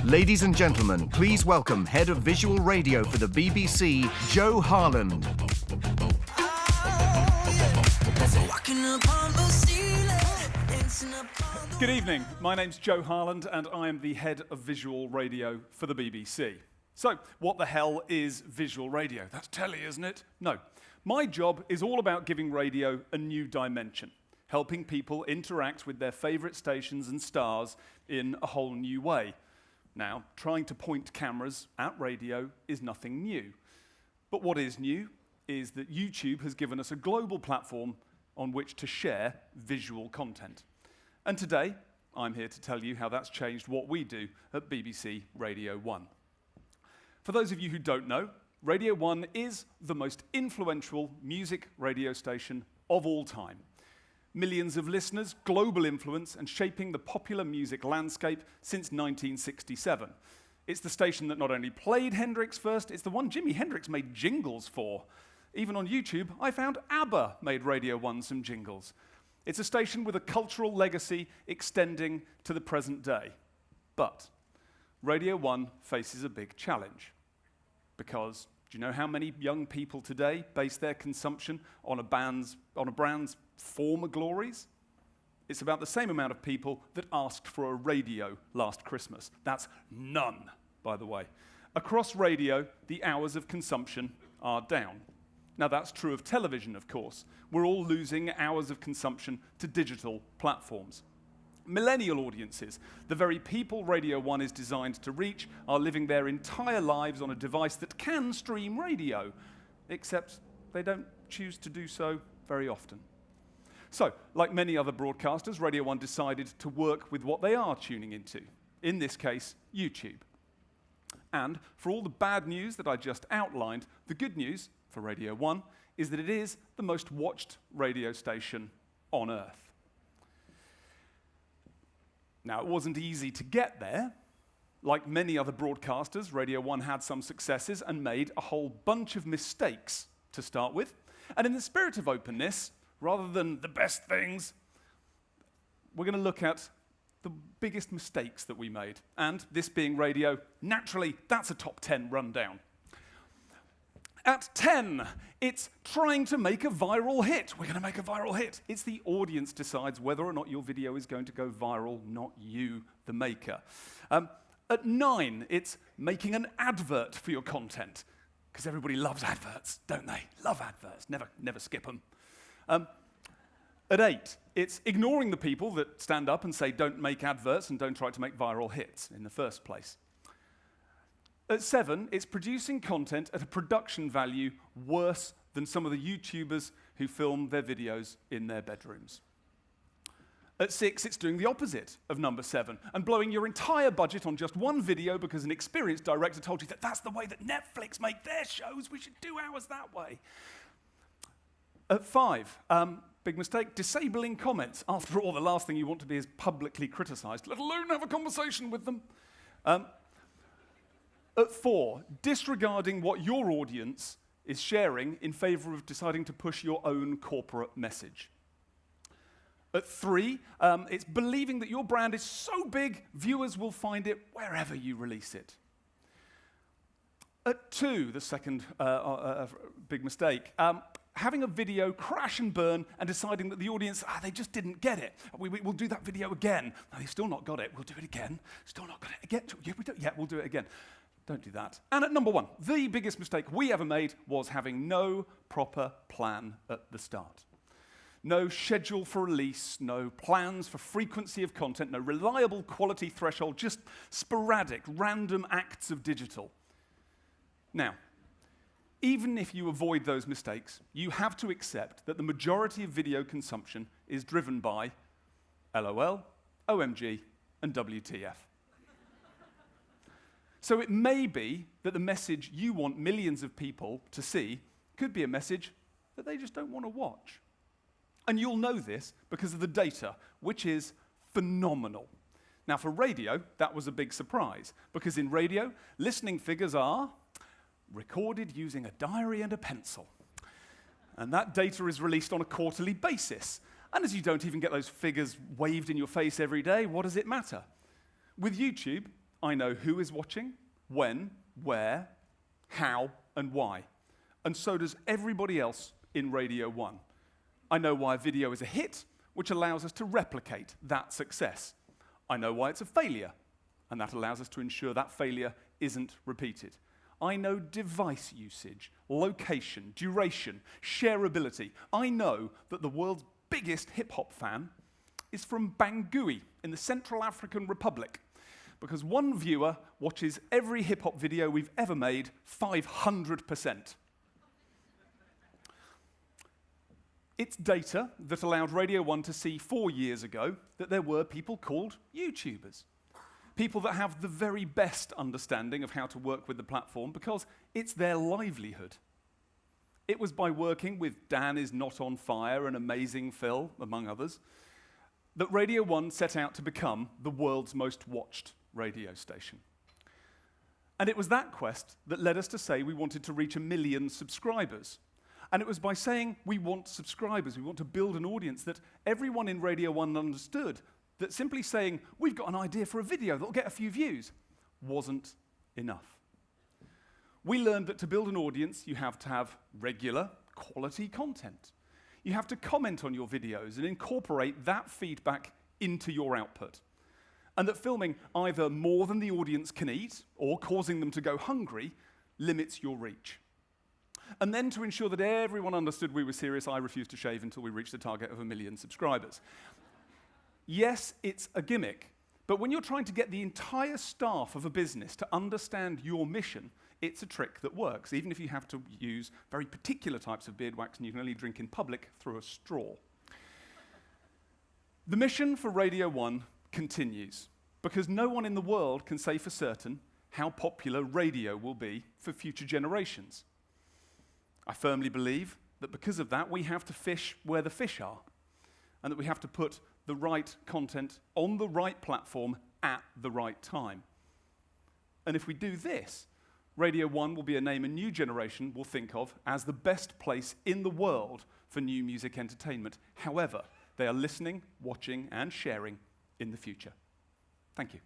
Ladies and gentlemen, please welcome Head of Visual Radio for the BBC, Joe Harland. Good evening, my name's Joe Harland and I am the Head of Visual Radio for the BBC. So, what the hell is visual radio? That's telly, isn't it? No. My job is all about giving radio a new dimension, helping people interact with their favourite stations and stars in a whole new way. Now, trying to point cameras at radio is nothing new. But what is new is that YouTube has given us a global platform on which to share visual content. And today, I'm here to tell you how that's changed what we do at BBC Radio 1. For those of you who don't know, Radio 1 is the most influential music radio station of all time. Millions of listeners, global influence, and shaping the popular music landscape since 1967. It's the station that not only played Hendrix first, it's the one Jimi Hendrix made jingles for. Even on YouTube, I found ABBA made Radio 1 some jingles. It's a station with a cultural legacy extending to the present day. But Radio 1 faces a big challenge. Because do you know how many young people today base their consumption on a brand's former glories? It's about the same amount of people that asked for a radio last Christmas. That's none, by the way. Across radio, the hours of consumption are down. Now, that's true of television, of course. We're all losing hours of consumption to digital platforms. Millennial audiences, the very people Radio 1 is designed to reach, are living their entire lives on a device that can stream radio, except they don't choose to do so very often. So, like many other broadcasters, Radio 1 decided to work with what they are tuning into, in this case, YouTube. And for all the bad news that I just outlined, the good news for Radio 1 is that it is the most watched radio station on Earth. Now, it wasn't easy to get there. Like many other broadcasters, Radio 1 had some successes and made a whole bunch of mistakes to start with. And in the spirit of openness, rather than the best things, we're going to look at the biggest mistakes that we made. And this being radio, naturally, that's a top 10 rundown. At 10, it's trying to make a viral hit. We're going to make a viral hit. It's the audience decides whether or not your video is going to go viral, not you, the maker. At 9, it's making an advert for your content, because everybody loves adverts, don't they? Love adverts, never skip them. At 8, it's ignoring the people that stand up and say don't make adverts and don't try to make viral hits in the first place. At 7, it's producing content at a production value worse than some of the YouTubers who film their videos in their bedrooms. At 6, it's doing the opposite of number 7 and blowing your entire budget on just one video because an experienced director told you that that's the way that Netflix make their shows, we should do ours that way. At 5, big mistake, disabling comments. After all, the last thing you want to be is publicly criticized, let alone have a conversation with them. At 4, disregarding what your audience is sharing in favor of deciding to push your own corporate message. At 3, it's believing that your brand is so big, viewers will find it wherever you release it. At 2, the second big mistake, having a video crash and burn and deciding that the audience, they just didn't get it. We'll do that video again. No, they've still not got it. We'll do it again. Still not got it again. Yeah, we'll do it again. Don't do that. And at number 1, the biggest mistake we ever made was having no proper plan at the start. No schedule for release, no plans for frequency of content, no reliable quality threshold, just sporadic, random acts of digital. Now, even if you avoid those mistakes, you have to accept that the majority of video consumption is driven by LOL, OMG, and WTF. So it may be that the message you want millions of people to see could be a message that they just don't want to watch. And you'll know this because of the data, which is phenomenal. Now, for radio, that was a big surprise, because in radio, listening figures are recorded using a diary and a pencil. And that data is released on a quarterly basis. And as you don't even get those figures waved in your face every day, what does it matter? With YouTube, I know who is watching, when, where, how, and why. And so does everybody else in Radio 1. I know why a video is a hit, which allows us to replicate that success. I know why it's a failure, and that allows us to ensure that failure isn't repeated. I know device usage, location, duration, shareability. I know that the world's biggest hip-hop fan is from Bangui in the Central African Republic, because one viewer watches every hip-hop video we've ever made 500%. It's data that allowed Radio 1 to see 4 years ago that there were people called YouTubers. People that have the very best understanding of how to work with the platform because it's their livelihood. It was by working with Dan Is Not On Fire and Amazing Phil, among others, that Radio 1 set out to become the world's most watched radio station. And it was that quest that led us to say we wanted to reach 1 million subscribers. And it was by saying we want subscribers, we want to build an audience that everyone in Radio 1 understood that simply saying, we've got an idea for a video that'll get a few views, wasn't enough. We learned that to build an audience, you have to have regular, quality content. You have to comment on your videos and incorporate that feedback into your output. And that filming either more than the audience can eat or causing them to go hungry limits your reach. And then to ensure that everyone understood we were serious, I refused to shave until we reached the target of 1 million subscribers. Yes, it's a gimmick, but when you're trying to get the entire staff of a business to understand your mission, it's a trick that works, even if you have to use very particular types of beard wax and you can only drink in public through a straw. The mission for Radio 1 continues, because no one in the world can say for certain how popular radio will be for future generations. I firmly believe that because of that, we have to fish where the fish are, and that we have to put the right content on the right platform at the right time. And if we do this, Radio 1 will be a name a new generation will think of as the best place in the world for new music entertainment. However, they are listening, watching, and sharing in the future. Thank you.